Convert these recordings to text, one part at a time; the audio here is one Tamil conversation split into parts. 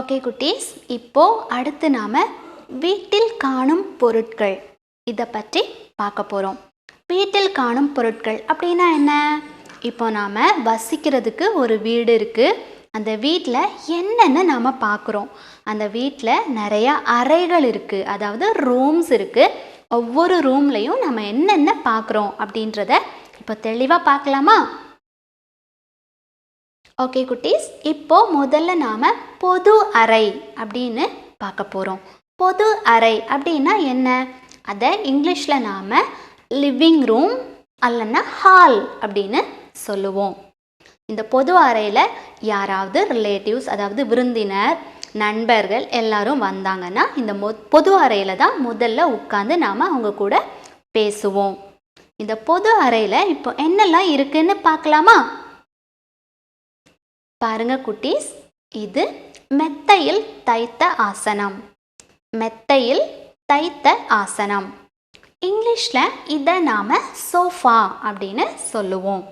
ஓகே குட்டீஸ், இப்போ அடுத்து நாம் வீட்டில் காணும் பொருட்கள் இதை பற்றி பார்க்க போகிறோம். வீட்டில் காணும் பொருட்கள் அப்படின்னா என்ன? இப்போ நாம் வசிக்கிறதுக்கு ஒரு வீடு இருக்குது. அந்த வீட்டில் என்னென்ன நாம் பார்க்குறோம்? அந்த வீட்டில் நிறையா அறைகள் இருக்குது, அதாவது ரூம்ஸ் இருக்குது. ஒவ்வொரு ரூம்லையும் நம்ம என்னென்ன பார்க்குறோம் அப்படின்றத இப்போ தெளிவாக பார்க்கலாமா? ஓகே குட்டீஸ், இப்போ முதல்ல நாம் பொது அறை அப்படின்னு பார்க்க போகிறோம். பொது அறை அப்படின்னா என்ன? அதை இங்கிலீஷில் நாம் லிவிங் ரூம் அல்லனா ஹால் அப்படின்னு சொல்லுவோம். இந்த பொது அறையில் யாராவது ரிலேட்டிவ்ஸ், அதாவது விருந்தினர், நண்பர்கள் எல்லாரும் வந்தாங்கன்னா இந்த பொது அறையில் தான் முதல்ல உட்காந்து நாம் அவங்க கூட பேசுவோம். இந்த பொது அறையில் இப்போ என்னெல்லாம் இருக்குன்னு பார்க்கலாமா? பாருங்க குட்டீஸ், இது மெத்தையில் தைத்த ஆசனம். மெத்தையில் தைத்த ஆசனம். இங்கிலீஷில் இதை நாம் சோஃபா அப்படின்னு சொல்லுவோம்.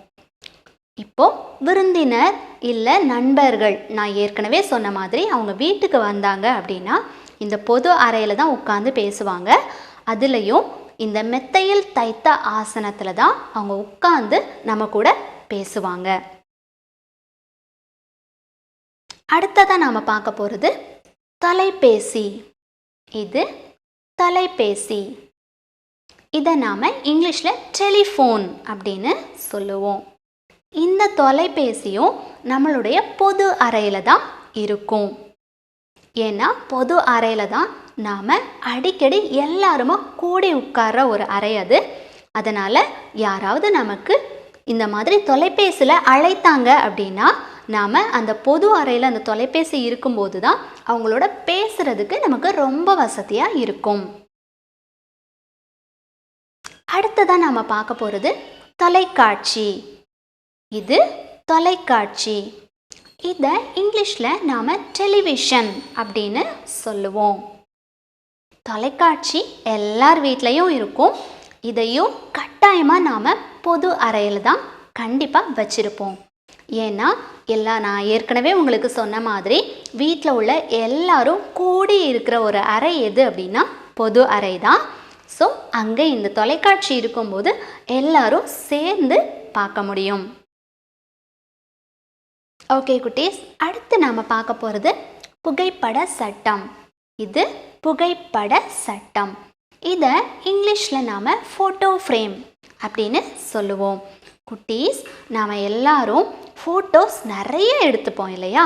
இப்போ விருந்தினர் இல்லை நண்பர்கள், நான் ஏற்கனவே சொன்ன மாதிரி அவங்க வீட்டுக்கு வந்தாங்க அப்படின்னா இந்த பொது அறையில் தான் உட்காந்து பேசுவாங்க. அதுலேயும் இந்த மெத்தையில் தைத்த ஆசனத்தில் தான் அவங்க உட்காந்து நம்ம கூட பேசுவாங்க. அடுத்ததாக நாம் பார்க்க போகிறது தொலைபேசி. இது தொலைபேசி. இதை நாம் இங்கிலீஷில் டெலிஃபோன் அப்படின்னு சொல்லுவோம். இந்த தொலைபேசியும் நம்மளுடைய பொது அறையில் தான் இருக்கும். ஏன்னா பொது அறையில் தான் நாம் அடிக்கடி எல்லாருமா கூடி உட்கார்ற ஒரு அறை அது. அதனால் யாராவது நமக்கு இந்த மாதிரி தொலைபேசியில் அழைத்தாங்க அப்படின்னா நாம் அந்த பொது அறையில் அந்த தொலைபேசி இருக்கும்போது தான் அவங்களோட பேசுகிறதுக்கு நமக்கு ரொம்ப வசதியாக இருக்கும். அடுத்ததான் நாம் பார்க்க போகிறது தொலைக்காட்சி. இது தொலைக்காட்சி. இதை இங்கிலீஷில் நாம் டெலிவிஷன் அப்படின்னு சொல்லுவோம். தொலைக்காட்சி எல்லார் வீட்லேயும் இருக்கும். இதையும் கட்டாயமாக நாம் பொது அறையில் தான் கண்டிப்பாக வச்சுருப்போம். ஏன்னா நான் ஏற்கனவே உங்களுக்கு சொன்ன மாதிரி வீட்டில் உள்ள எல்லாரும் கூடி இருக்கிற ஒரு அறை எது அப்படின்னா பொது அறை தான். ஸோ அங்கே இந்த தொலைக்காட்சி இருக்கும்போது எல்லாரும் சேர்ந்து பார்க்க முடியும். ஓகே குட்டீஸ், அடுத்து நாம் பார்க்க போகிறது புகைப்பட சட்டம். இது புகைப்பட சட்டம். இதை இங்கிலீஷில் நாம் ஃபோட்டோ ஃப்ரேம் அப்படின்னு சொல்லுவோம். குட்டீஸ், நாம் எல்லாரும் ஃபோட்டோஸ் நிறைய எடுத்துப்போம் இல்லையா?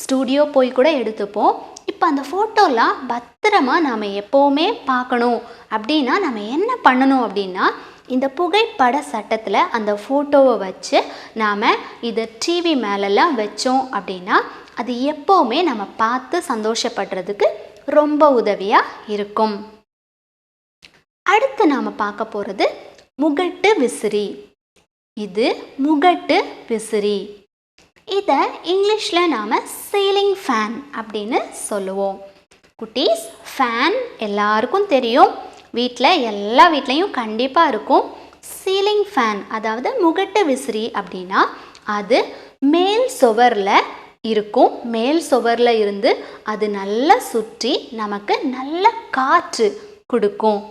ஸ்டூடியோ போய் கூட எடுத்துப்போம். இப்போ அந்த ஃபோட்டோலாம் பத்திரமா நாம் எப்போவுமே பார்க்கணும் அப்படின்னா நம்ம என்ன பண்ணணும் அப்படின்னா இந்த புகைப்பட சட்டத்தில் அந்த ஃபோட்டோவை வச்சு நாம் இதை டிவி மேலெல்லாம் வச்சோம் அப்படின்னா அது எப்போவுமே நம்ம பார்த்து சந்தோஷப்படுறதுக்கு ரொம்ப உதவியாக இருக்கும். அடுத்து நாம் பார்க்க போகிறது முகட்டு விசிறி. இது முகட்டு விசிறி. இதை இங்கிலீஷில் நாம் சீலிங் ஃபேன் அப்படின்னு சொல்லுவோம். குட்டீஸ், ஃபேன் எல்லாருக்கும் தெரியும், வீட்டில் எல்லா வீட்லேயும் கண்டிப்பாக இருக்கும். சீலிங் ஃபேன் அதாவது முகட்டு விசிறி அப்படின்னா அது மேல் சுவரில் இருக்கும். மேல் சுவரில் இருந்து அது நல்லா சுற்றி நமக்கு நல்ல காற்று கொடுக்கும்.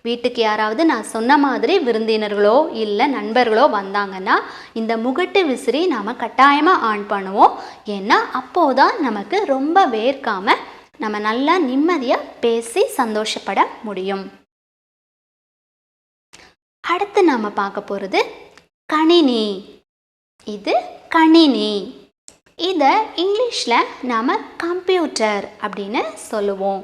வீட்டுக்கு யாராவது நான் சொன்ன மாதிரி விருந்தினர்களோ இல்லை நண்பர்களோ வந்தாங்கன்னா இந்த முகட்டு விசிறி நாம் கட்டாயமாக ஆன் பண்ணுவோம். ஏன்னா அப்போதான் நமக்கு ரொம்ப வேர்க்காமல் நம்ம நல்லா நிம்மதியாக பேசி சந்தோஷப்பட முடியும். அடுத்து நாம் பார்க்க போகிறது கணினி. இது கணினி. இதை இங்கிலீஷில் நாம் கம்ப்யூட்டர் அப்படின்னு சொல்லுவோம்.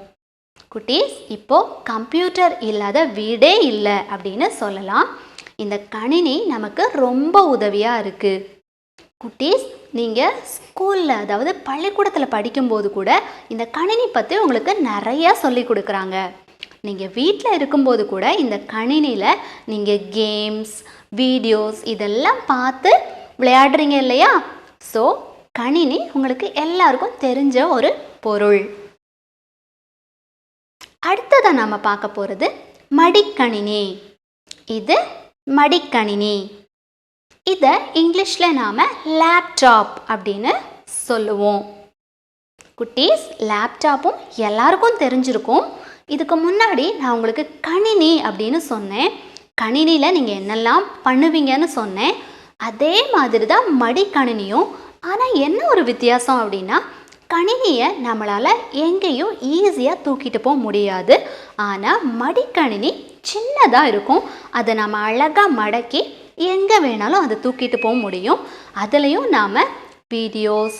குட்டீஸ், இப்போது கம்ப்யூட்டர் இல்லாத வீடே இல்லை அப்படின்னு சொல்லலாம். இந்த கணினி நமக்கு ரொம்ப உதவியாக இருக்குது. குட்டீஸ், நீங்கள் ஸ்கூலில் அதாவது பள்ளிக்கூடத்தில் படிக்கும்போது கூட இந்த கணினி பற்றி உங்களுக்கு நிறையா சொல்லி கொடுக்குறாங்க. நீங்கள் வீட்டில் இருக்கும்போது கூட இந்த கணினியில் நீங்கள் கேம்ஸ், வீடியோஸ் இதெல்லாம் பார்த்து விளையாடுறீங்க இல்லையா? ஸோ கணினி உங்களுக்கு எல்லாருக்கும் தெரிஞ்ச ஒரு பொருள். அடுத்ததாக நாம் பார்க்க போகிறது மடிக்கணினி. இது மடிக்கணினி. இதை இங்கிலீஷில் நாம் லேப்டாப் அப்படின்னு சொல்லுவோம். குட்டீஸ், லேப்டாப்பும் எல்லாருக்கும் தெரிஞ்சிருக்கும். இதுக்கு முன்னாடி நான் உங்களுக்கு கணினி அப்படின்னு சொன்னேன். கணினியில் நீங்கள் என்னெல்லாம் பண்ணுவீங்கன்னு சொன்னேன். அதே மாதிரி தான் மடிக்கணினியும். ஆனால் என்ன ஒரு வித்தியாசம் அப்படின்னா, கணினியை நம்மளால் எங்கேயும் ஈஸியாக தூக்கிட்டு போக முடியாது. ஆனால் மடிக்கணினி சின்னதாக இருக்கும். அதை நம்ம அழகாக மடக்கி எங்கே வேணாலும் அதை தூக்கிட்டு போக முடியும். அதுலேயும் நாம் வீடியோஸ்,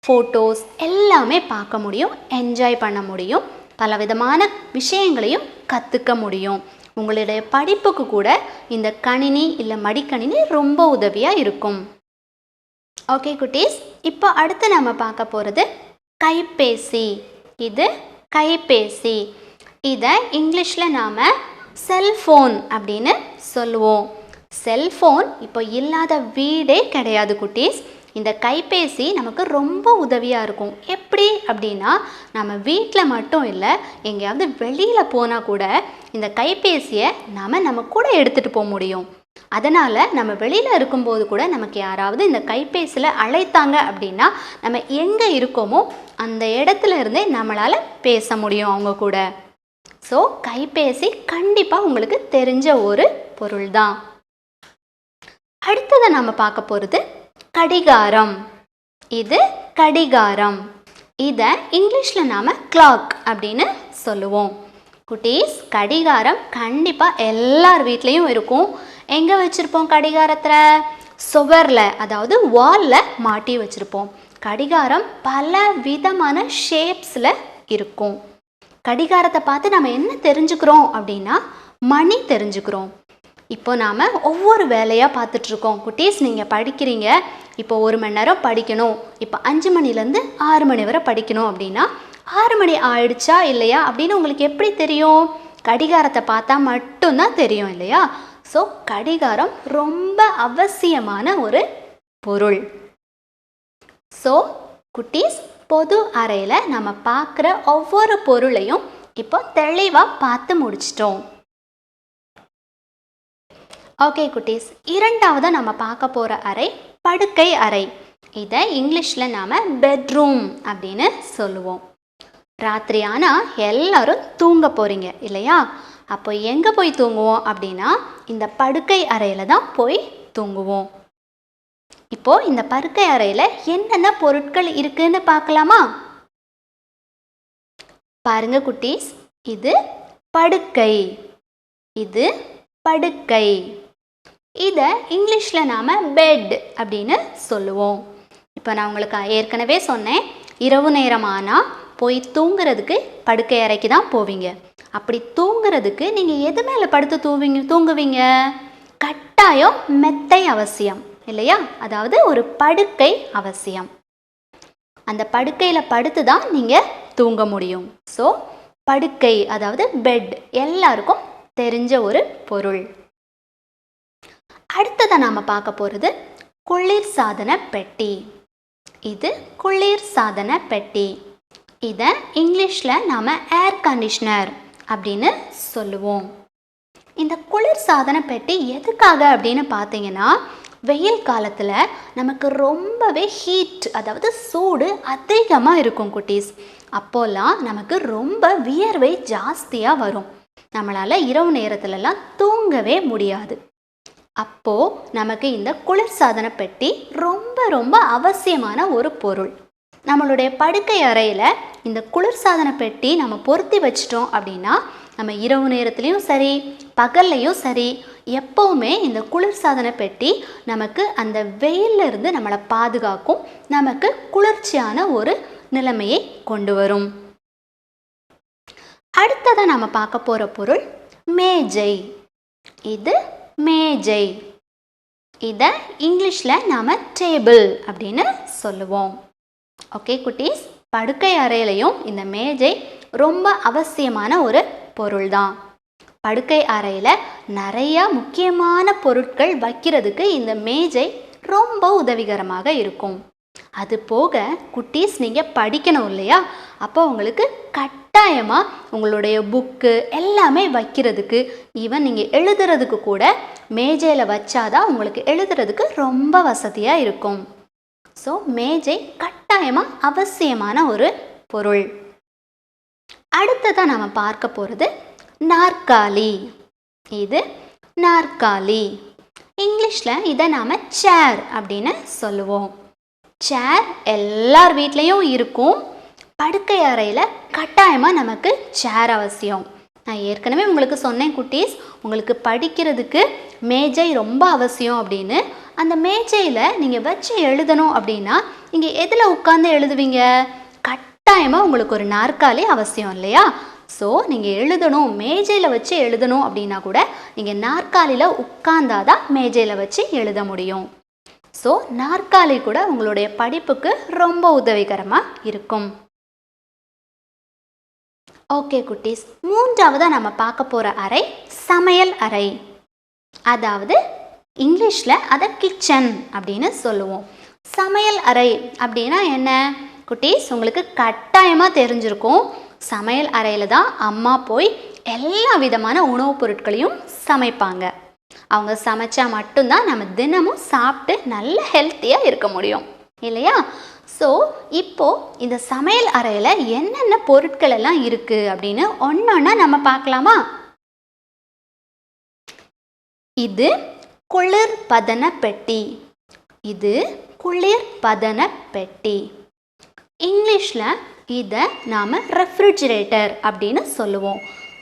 ஃபோட்டோஸ் எல்லாமே பார்க்க முடியும், என்ஜாய் பண்ண முடியும், பலவிதமான விஷயங்களையும் கற்றுக்க முடியும். உங்களுடைய படிப்புக்கு கூட இந்த கணினி இல்லை மடிக்கணினி ரொம்ப உதவியாக இருக்கும். ஓகே குட்டீஸ், இப்போ அடுத்து நம்ம பார்க்க போகிறது கைபேசி. இது கைபேசி. இதை இங்கிலீஷில் நாம் செல்ஃபோன் அப்படின்னு சொல்லுவோம். செல்ஃபோன் இப்போ இல்லாத வீடே கிடையாது குட்டீஸ். இந்த கைபேசி நமக்கு ரொம்ப உதவியாக இருக்கும். எப்படி அப்படின்னா, நம்ம வீட்டில் மட்டும் இல்லை, எங்கேயாவது வெளியில் போனால் கூட இந்த கைபேசியை நம்ம கூட எடுத்துகிட்டு போக முடியும். அதனால் நம்ம வெளியில் இருக்கும்போது கூட நமக்கு யாராவது இந்த கைபேசியில் அழைத்தாங்க அப்படின்னா, நம்ம எங்கே இருக்கோமோ அந்த இடத்துல இருந்தே நம்மளால் பேச முடியும் அவங்க கூட. ஸோ கைபேசி கண்டிப்பாக உங்களுக்கு தெரிஞ்ச ஒரு பொருள் தான். அடுத்ததை நம்ம பார்க்க போகிறது கடிகாரம். இது கடிகாரம். இதை இங்கிலீஷில் நாம் கிளாக் அப்படின்னு சொல்லுவோம். குட்டீஸ், கடிகாரம் கண்டிப்பாக எல்லார் வீட்லேயும் இருக்கும். எங்கே வச்சுருப்போம் கடிகாரத்தில்? சுவரில், அதாவது வாலில் மாட்டி வச்சுருப்போம். கடிகாரம் பல விதமான ஷேப்ஸில் இருக்கும். கடிகாரத்தை பார்த்து நம்ம என்ன தெரிஞ்சுக்கிறோம் அப்படின்னா, மணி தெரிஞ்சுக்கிறோம். இப்போ நாம் ஒவ்வொரு வேலையாக பார்த்துட்ருக்கோம். குட்டீஸ், நீங்கள் படிக்கிறீங்க, இப்போ 1 மணி நேரம் படிக்கணும், இப்போ 5 மணிலேருந்து 6 மணி வரை படிக்கணும் அப்படின்னா 6 மணி ஆயிடுச்சா இல்லையா அப்படின்னு உங்களுக்கு எப்படி தெரியும்? கடிகாரத்தை பார்த்தா மட்டும்தான் தெரியும் இல்லையா? ஸோ கடிகாரம் ரொம்ப அவசியமான ஒரு பொருள். ஸோ குட்டீஸ், பொது அறையில் நம்ம பார்க்குற ஒவ்வொரு பொருளையும் இப்போ தெளிவாக பார்த்து முடிச்சிட்டோம். ஓகே குட்டீஸ், இரண்டாவதாக நம்ம பார்க்க போகிற அறை படுக்கை அறை. இதை இங்கிலீஷில் நாம் பெட்ரூம் அப்படின்னு சொல்லுவோம். ராத்திரி ஆனால் எல்லாரும் தூங்க போகிறீங்க இல்லையா? அப்போ எங்கே போய் தூங்குவோம் அப்படின்னா, இந்த படுக்கை அறையில் தான் போய் தூங்குவோம். இப்போது இந்த படுக்கை அறையில் என்னென்ன பொருட்கள் இருக்குன்னு பார்க்கலாமா? பாருங்க குட்டீஸ், இது படுக்கை, இது படுக்கை. இதை இங்கிலீஷில் நாம் பெட் அப்படின்னு சொல்லுவோம். இப்போ நான் உங்களுக்கு ஏற்கனவே சொன்னேன், இரவு நேரம் ஆனால் போய் தூங்குறதுக்கு படுக்கை அறைக்கு தான் போவீங்க. அப்படி தூங்குறதுக்கு நீங்கள் எது மேலே படுத்து தூங்குவீங்க? கட்டாயம் மெத்தை அவசியம் இல்லையா? அதாவது ஒரு படுக்கை அவசியம். அந்த படுக்கையில் படுத்து தான் நீங்கள் தூங்க முடியும். ஸோ படுக்கை, அதாவது பெட், எல்லாருக்கும் தெரிஞ்ச ஒரு பொருள். அடுத்ததை நாம் பார்க்க போகிறது குளிர் சாதன பெட்டி. இது குளிர் சாதன பெட்டி. இதை இங்கிலீஷில் நாம் ஏர் கண்டிஷ்னர் அப்படின்னு சொல்லுவோம். இந்த குளிர் சாதன பெட்டி எதுக்காக அப்படின்னு பார்த்தீங்கன்னா, வெயில் காலத்தில் நமக்கு ரொம்பவே ஹீட், அதாவது சூடு அதிகமாக இருக்கும் குட்டீஸ். அப்போல்லாம் நமக்கு ரொம்ப வியர்வை ஜாஸ்தியாக வரும். நம்மளால் இரவு நேரத்துலலாம் தூங்கவே முடியாது. அப்போது நமக்கு இந்த குளிர்சாதன பெட்டி ரொம்ப ரொம்ப அவசியமான ஒரு பொருள். நம்மளுடைய படுக்கை அறையில் இந்த குளிர்சாதன பெட்டி நம்ம பொருத்தி வச்சிட்டோம் அப்படின்னா, நம்ம இரவு நேரத்துலையும் சரி பகல்லையும் சரி எப்போவுமே இந்த குளிர்சாதன பெட்டி நமக்கு அந்த வெயிலில் இருந்து நம்மளை பாதுகாக்கும், நமக்கு குளிர்ச்சியான ஒரு நிலைமையை கொண்டு வரும். அடுத்ததாக நம்ம பார்க்க போகிற பொருள் மேஜை. இது மேஜை. இதை இங்கிலீஷில் நாம் டேபிள் அப்படின்னு சொல்லுவோம். ஓகே குட்டீஸ், படுக்கை அறையிலையும் இந்த மேஜை ரொம்ப அவசியமான ஒரு பொருள் தான். படுக்கை அறையில் நிறைய முக்கியமான பொருட்கள் வைக்கிறதுக்கு இந்த மேஜை ரொம்ப உதவிகரமாக இருக்கும். அது போக குட்டீஸ், நீங்கள் படிக்கணும் இல்லையா? அப்போ உங்களுக்கு கட்டாயமாக உங்களுடைய புக்கு எல்லாமே வைக்கிறதுக்கு, ஈவன் நீங்கள் எழுதுறதுக்கு கூட மேஜையில் வச்சாதான் உங்களுக்கு எழுதுறதுக்கு ரொம்ப வசதியாக இருக்கும். ஸோ மேஜை கட்டாயமாக அவசியமான ஒரு பொருள். அடுத்ததாக நம்ம பார்க்க போகிறது நாற்காலி. இது நாற்காலி. இங்கிலீஷில் இதை நாம் சேர் அப்படின்னு சொல்லுவோம். சேர் எல்லார் வீட்லேயும் இருக்கும். படுக்கை அறையில் கட்டாயமாக நமக்கு சேர் அவசியம். நான் ஏற்கனவே உங்களுக்கு சொன்னேன் குட்டீஸ், உங்களுக்கு படிக்கிறதுக்கு மேஜை ரொம்ப அவசியம் அப்படின்னு. அந்த மேஜையில் நீங்கள் வச்சு எழுதணும் அப்படின்னா நீங்கள் எதில் உட்காந்து எழுதுவீங்க? கட்டாயமாக உங்களுக்கு ஒரு நாற்காலி அவசியம் இல்லையா? ஸோ நீங்கள் எழுதணும், மேஜையில் வச்சு எழுதணும் அப்படின்னா கூட நீங்கள் நாற்காலியில் உட்கார்ந்தாதான் மேஜையில் வச்சு எழுத முடியும். ஸோ நாற்காலி கூட உங்களுடைய படிப்புக்கு ரொம்ப உதவிகரமாக இருக்கும். ஓகே குட்டீஸ், மூன்றாவதாக நம்ம பார்க்க போகிற அறை சமையல் அறை. அதாவது இங்கிலீஷில் அதை கிச்சன் அப்படின்னு சொல்லுவோம். சமையல் அறை அப்படின்னா என்ன குட்டீஸ்? உங்களுக்கு கட்டாயமாக தெரிஞ்சிருக்கும். சமையல் அறையில் தான் அம்மா போய் எல்லா விதமான உணவுப் பொருட்களையும் சமைப்பாங்க. அவங்க சமைச்சா மட்டும்தான் நம்ம தினமும் சாப்பிட்டு நல்ல ஹெல்த்தியாக இருக்க முடியும் இல்லையா? ஸோ இப்போது இந்த சமையல் அறையில் என்னென்ன பொருட்கள் எல்லாம் இருக்குது அப்படின்னு ஒன்றொன்னா நம்ம பார்க்கலாமா? இது குளிர்பதன பெட்டி. இது குளிர்பதன பெட்டி. இங்கிலீஷில் இதை நாம் ரெஃப்ரிஜிரேட்டர் அப்படின்னு சொல்லுவோம்.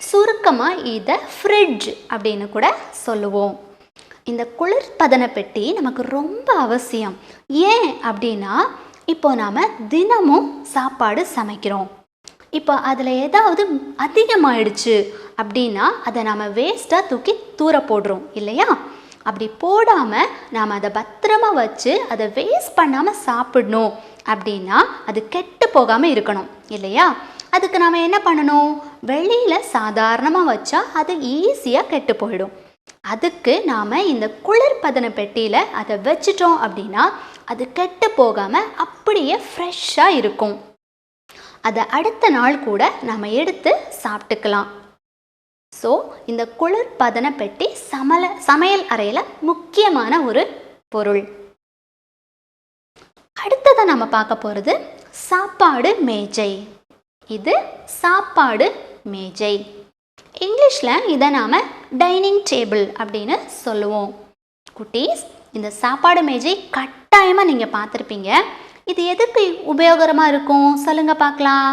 சுருக்கமாக இதை ஃப்ரிட்ஜ் அப்படின்னு கூட சொல்லுவோம். இந்த குளிர்பதன பெட்டி நமக்கு ரொம்ப அவசியம். ஏன் அப்படின்னா, இப்போ நாம் தினமும் சாப்பாடு சமைக்கிறோம். இப்போ அதில் ஏதாவது அதிகமாகிடுச்சு அப்படின்னா அதை நாம் வேஸ்ட்டாக தூக்கி தூர போடுறோம் இல்லையா? அப்படி போடாமல் நாம் அதை பத்திரமா வச்சு அதை வேஸ்ட் பண்ணாமல் சாப்பிடணும் அப்படின்னா அது கெட்டு போகாமல் இருக்கணும் இல்லையா? அதுக்கு நாம் என்ன பண்ணணும்? வெளியில் சாதாரணமாக வச்சா அது ஈஸியாக கெட்டு போயிடும். அதுக்கு நாம் இந்த குளிர்பதன பெட்டியில் அதை வச்சிட்டோம் அப்படின்னா அது கெட்டு போகாமல் அப்படியே ஃப்ரெஷ்ஷாக இருக்கும். அதை அடுத்த நாள் கூட நாம் எடுத்து சாப்பிட்டுக்கலாம். ஸோ இந்த குளிர்பதன பெட்டி சமையல் அறையில் முக்கியமான ஒரு பொருள். அடுத்ததாக நம்ம பார்க்க போகிறது சாப்பாடு மேஜை. இது சாப்பாடு மேஜை. இங்கிலீஷில் இதை நாம் டைனிங் டேபிள் அப்படின்னு சொல்லுவோம். குட்டீஸ், இந்த சாப்பாடு மேஜை கட்டாயமாக நீங்கள் பார்த்துருப்பீங்க. இது எதுக்கு உபயோகரமாக இருக்கும் சொல்லுங்க பார்க்கலாம்.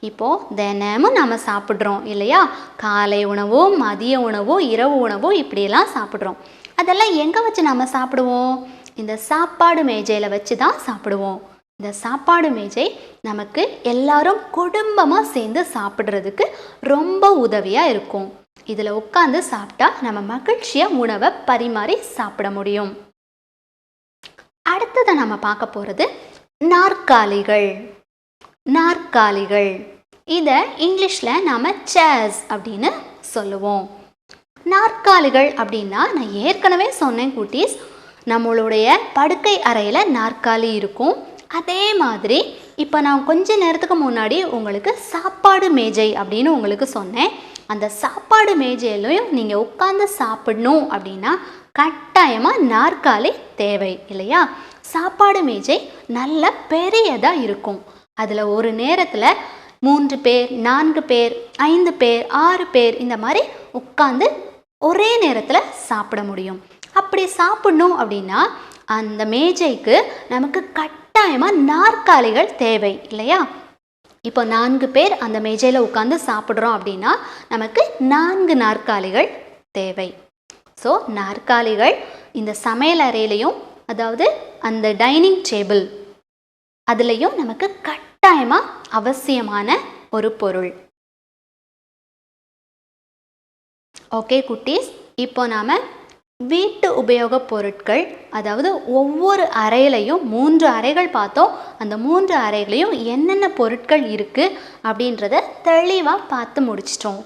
இப்போது தினமும் நம்ம சாப்பிட்றோம் இல்லையா? காலை உணவோ, மதிய உணவோ, இரவு உணவோ இப்படியெல்லாம் சாப்பிட்றோம். அதெல்லாம் எங்கே வச்சு நம்ம சாப்பிடுவோம்? இந்த சாப்பாடு மேஜையில் வச்சு தான் சாப்பிடுவோம். இந்த சாப்பாடு மேஜை நமக்கு எல்லாரும் குடும்பமாக சேர்ந்து சாப்பிட்றதுக்கு ரொம்ப உதவியாக இருக்கும். இதில் உட்காந்து சாப்பிட்டா நம்ம மகிழ்ச்சியாக உணவை பரிமாறி சாப்பிட முடியும். அடுத்ததை நம்ம பார்க்க போகிறது நாற்காலிகள். நாற்காலிகள் இதை இங்கிலீஷில் நாம் சேர்ஸ் அப்படின்னு சொல்லுவோம். நாற்காலிகள் அப்படின்னா நான் ஏற்கனவே சொன்னேன் குட்டீஸ், நம்மளுடைய படுக்கை அறையில் நாற்காலி இருக்கும். அதே மாதிரி இப்போ நான் கொஞ்ச நேரத்துக்கு முன்னாடி உங்களுக்கு சாப்பாடு மேஜை அப்படின்னு உங்களுக்கு சொன்னேன். அந்த சாப்பாடு மேஜையிலையும் நீங்கள் உட்காந்து சாப்பிடணும் அப்படின்னா கட்டாயமாக நாற்காலி தேவை இல்லையா? சாப்பாடு மேஜை நல்ல பெரியதாக இருக்கும். அதில் ஒரு நேரத்தில் 3 பேர், 4 பேர், 5 பேர், 6 பேர் இந்த மாதிரி உட்காந்து ஒரே நேரத்தில் சாப்பிட முடியும். அப்படி சாப்பிடணும் அப்படின்னா அந்த மேஜைக்கு நமக்கு கட்டாயமாக நாற்காலிகள் தேவை இல்லையா? இப்போ 4 பேர் அந்த மேஜையில் உட்காந்து சாப்பிட்றோம் அப்படின்னா நமக்கு 4 நாற்காலிகள் தேவை. ஸோ நாற்காலிகள் இந்த சமையல் அறையிலையும், அதாவது அந்த டைனிங் டேபிள் அதுலேயும் நமக்கு கட்டாயமாக அவசியமான ஒரு பொருள். ஓகே குட்டீஸ், இப்போ நாம் வீட்டு உபயோகப் பொருட்கள், அதாவது ஒவ்வொரு அறையிலையும் 3 அறைகள் பார்த்தோம். அந்த 3 அறைகளையும் என்னென்ன பொருட்கள் இருக்குது அப்படின்றத தெளிவாக பார்த்து முடிச்சிட்டோம்.